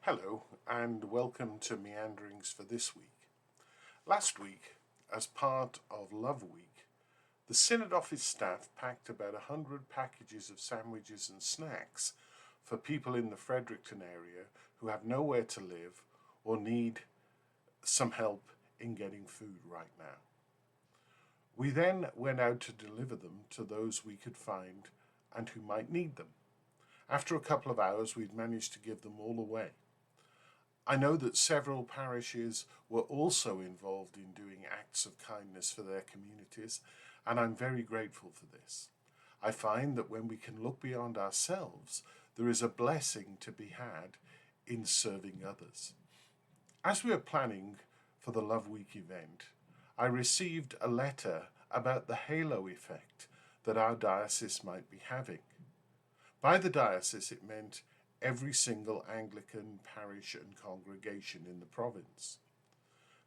Hello and welcome to Meanderings for this week. Last week, as part of Love Week, the Synod Office staff packed about 100 packages of sandwiches and snacks for people in the Fredericton area who have nowhere to live or need some help in getting food right now. We then went out to deliver them to those we could find and who might need them. After a couple of hours, we'd managed to give them all away. I know that several parishes were also involved in doing acts of kindness for their communities, and I'm very grateful for this. I find that when we can look beyond ourselves, there is a blessing to be had in serving others. As we were planning for the Love Week event, I received a letter about the halo effect that our diocese might be having. By the diocese, it meant every single Anglican parish and congregation in the province.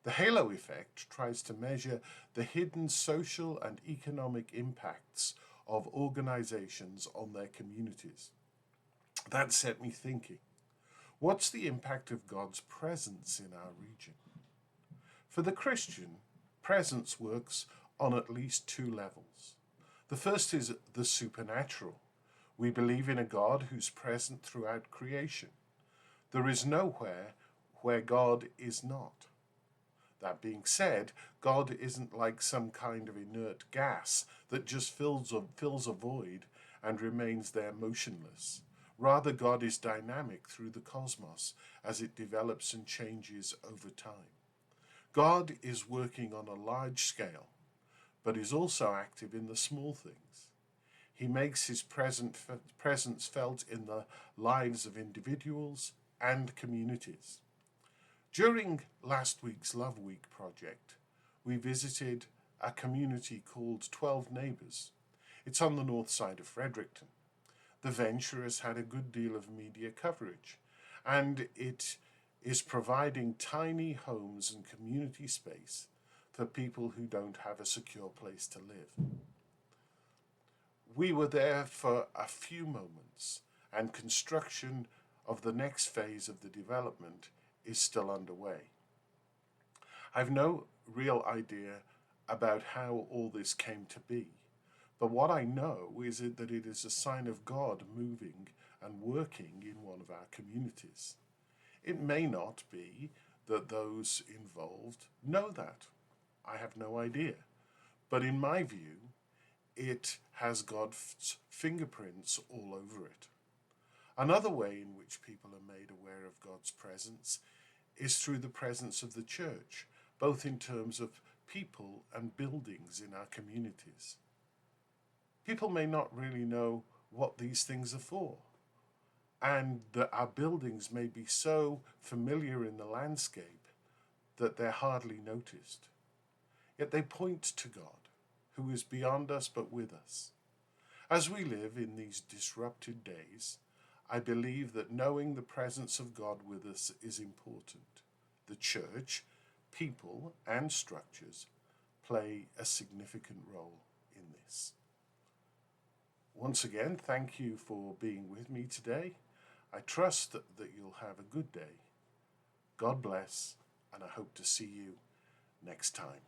The halo effect tries to measure the hidden social and economic impacts of organizations on their communities. That set me thinking, what's the impact of God's presence in our region? For the Christian, presence works on at least two levels. The first is the supernatural. We believe in a God who's present throughout creation. There is nowhere where God is not. That being said, God isn't like some kind of inert gas that just fills a void and remains there motionless. Rather, God is dynamic through the cosmos as it develops and changes over time. God is working on a large scale, but is also active in the small things. He makes his presence felt in the lives of individuals and communities. During last week's Love Week project, we visited a community called 12 Neighbours. It's on the north side of Fredericton. The venture has had a good deal of media coverage, and it is providing tiny homes and community space for people who don't have a secure place to live. We were there for a few moments, and construction of the next phase of the development is still underway. I've no real idea about how all this came to be, but what I know is that it is a sign of God moving and working in one of our communities. It may not be that those involved know that. I have no idea. But in my view, it has God's fingerprints all over it. Another way in which people are made aware of God's presence is through the presence of the church, both in terms of people and buildings in our communities. People may not really know what these things are for, and that our buildings may be so familiar in the landscape that they're hardly noticed. Yet they point to God, who is beyond us but with us. As we live in these disrupted days, I believe that knowing the presence of God with us is important. The church, people, and structures play a significant role in this. Once again, thank you for being with me today. I trust that you'll have a good day. God bless, and I hope to see you next time.